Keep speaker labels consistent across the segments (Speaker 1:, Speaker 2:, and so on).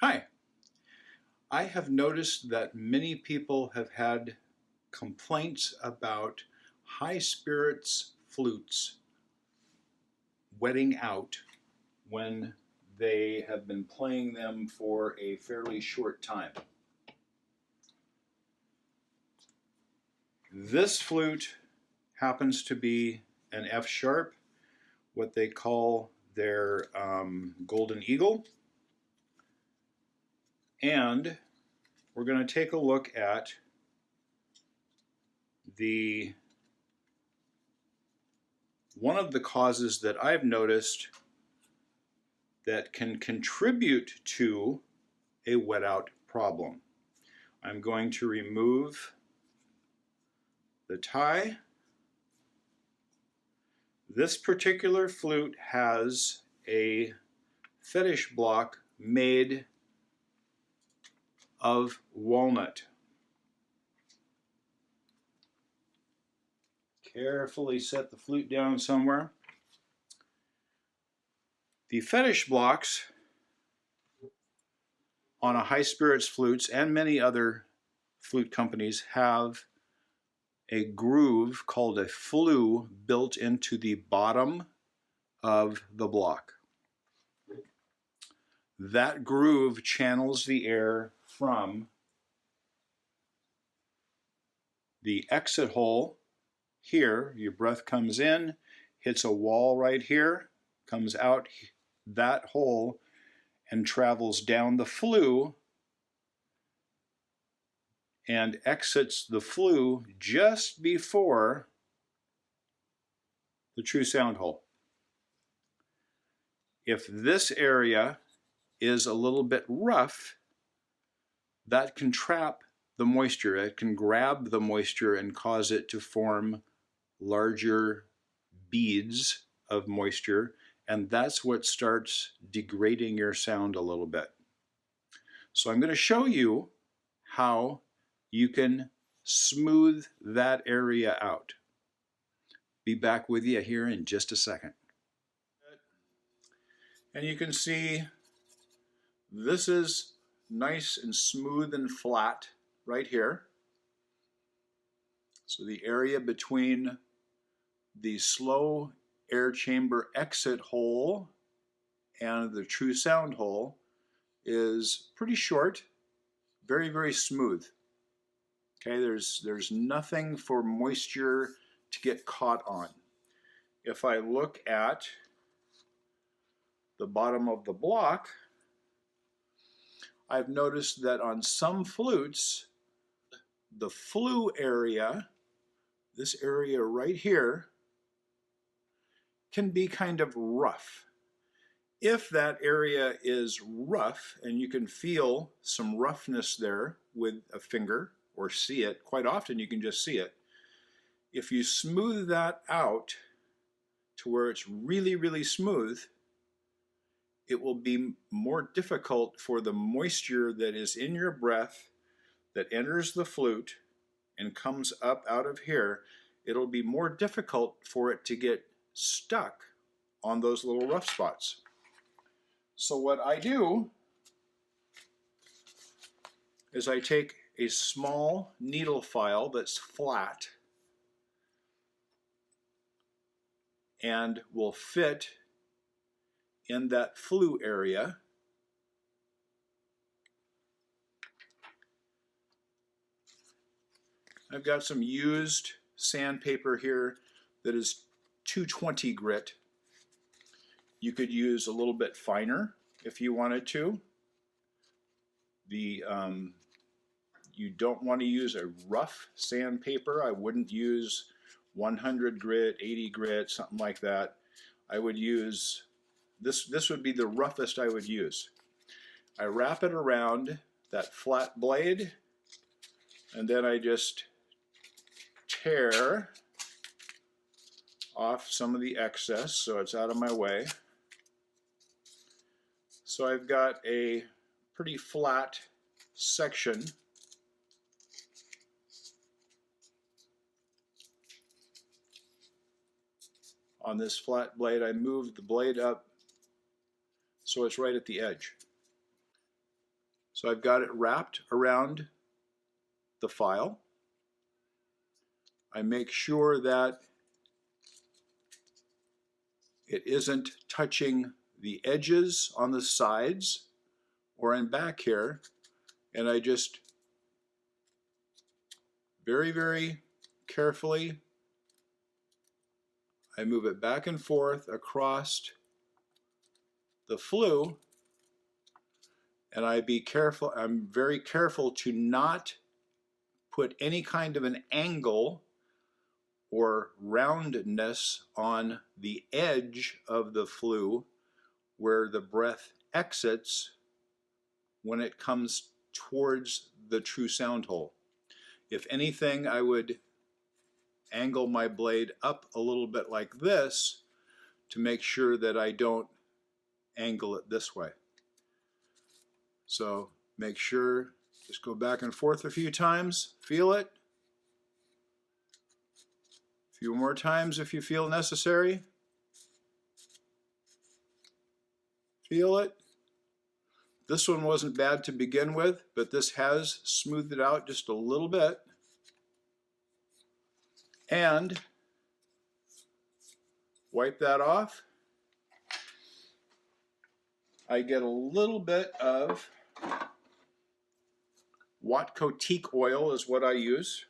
Speaker 1: Hi. I have noticed that many people have had complaints about high spirits flutes wetting out when they have been playing them for a fairly short time. This flute happens to be an F sharp, what they call their Golden Eagle. And we're going to take a look at one of the causes that I've noticed that can contribute to a wet out problem. I'm going to remove the tie. This particular flute has a fetish block made of walnut. Carefully set the flute down somewhere. The fetish blocks on a high spirits flutes and many other flute companies have a groove called a flue built into the bottom of the block. That groove channels the air from the exit hole here. Your breath comes in, hits a wall right here, comes out that hole, and travels down the flue and exits the flue just before the true sound hole. If this area is a little bit rough, that can trap the moisture. It can grab the moisture and cause it to form larger beads of moisture, and that's what starts degrading your sound a little bit. So I'm going to show you how you can smooth that area out. Be back with you here in just a second. And you can see this is nice and smooth and flat right here. So the area between the slow air chamber exit hole and the true sound hole is pretty short, very, very smooth. Okay, there's nothing for moisture to get caught on. If I look at the bottom of the block, I've noticed that on some flutes, the flue area, this area right here, can be kind of rough. If that area is rough, and you can feel some roughness there with a finger or see it, quite often you can just see it. If you smooth that out to where it's really, really smooth, it will be more difficult for the moisture that is in your breath that enters the flute and comes up out of here. It'll be more difficult for it to get stuck on those little rough spots. So what I do is I take a small needle file that's flat and will fit in that flue area. I've got some used sandpaper here that is 220 grit. You could use a little bit finer if you wanted to. You don't want to use a rough sandpaper. I wouldn't use 100 grit, 80 grit, something like that. I would use, this would be the roughest I would use. I wrap it around that flat blade, and then I just tear off some of the excess so it's out of my way. So I've got a pretty flat section on this flat blade. I moved the blade up so it's right at the edge. So I've got it wrapped around the file. I make sure that it isn't touching the edges on the sides or in back here, and I just very carefully, I move it back and forth across the flue, and I'm very careful to not put any kind of an angle or roundness on the edge of the flue where the breath exits when it comes towards the true sound hole. If anything, I would angle my blade up a little bit like this to make sure that I don't angle it this way. So make sure, just go back and forth a few times, feel it. A few more times if you feel necessary. Feel it. This one wasn't bad to begin with, but this has smoothed it out just a little bit. And wipe that off. I get a little bit of Watco teak oil is what I use.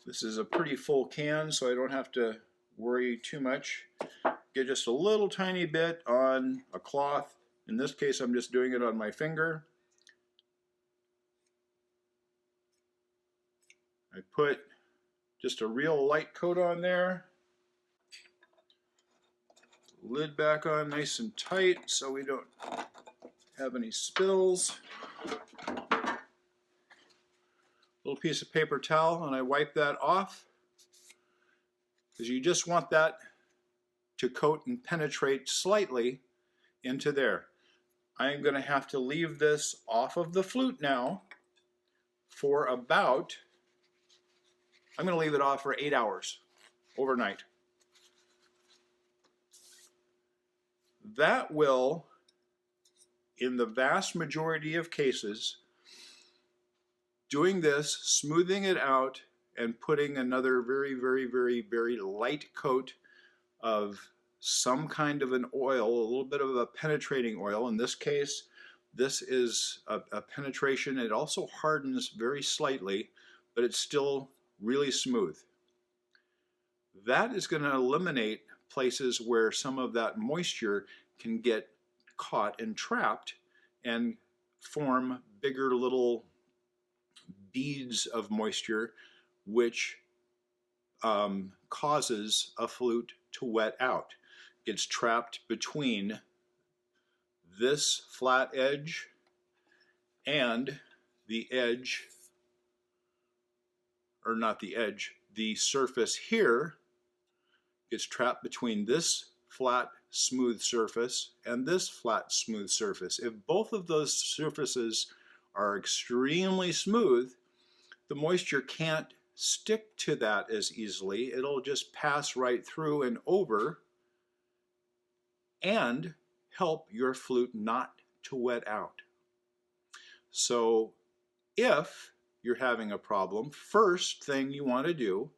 Speaker 1: This is a pretty full can, so I don't have to worry too much. Get just a little tiny bit on a cloth. In this case, I'm just doing it on my finger. I put just a real light coat on there. Lid back on nice and tight so we don't have any spills. Little piece of paper towel, and I wipe that off because you just want that to coat and penetrate slightly into there. I'm going to have to leave this off of the flute now for about, I'm going to leave it off for 8 hours overnight. That will, in the vast majority of cases, doing this, smoothing it out, and putting another very light coat of some kind of an oil, a little bit of a penetrating oil. In this case, this is a penetration. It also hardens very slightly, but it's still really smooth. That is going to eliminate places where some of that moisture can get caught and trapped and form bigger little beads of moisture, which causes a flute to wet out. It's trapped between this flat edge and the edge, or not the edge, the surface here is trapped between this flat smooth surface and this flat smooth surface. If both of those surfaces are extremely smooth, the moisture can't stick to that as easily. It'll just pass right through and over and help your flute not to wet out. So if you're having a problem, first thing you want to do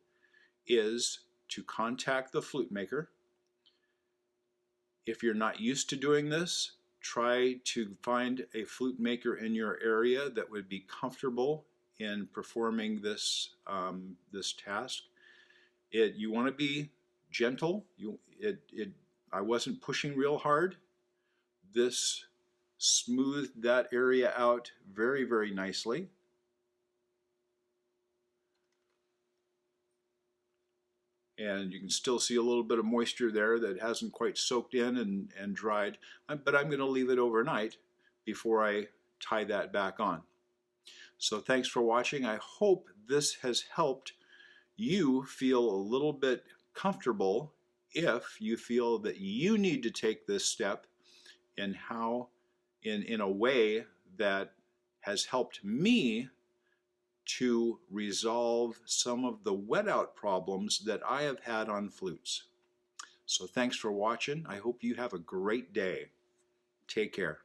Speaker 1: is to contact the flute maker. If you're not used to doing this, try to find a flute maker in your area that would be comfortable in performing this this task. You want to be gentle. I wasn't pushing real hard. This smoothed that area out very nicely. And you can still see a little bit of moisture there that hasn't quite soaked in and dried. But I'm going to leave it overnight before I tie that back on. So thanks for watching. I hope this has helped you feel a little bit comfortable if you feel that you need to take this step in a way that has helped me to resolve some of the wet out problems that I have had on flutes. So thanks for watching. I hope you have a great day. Take care.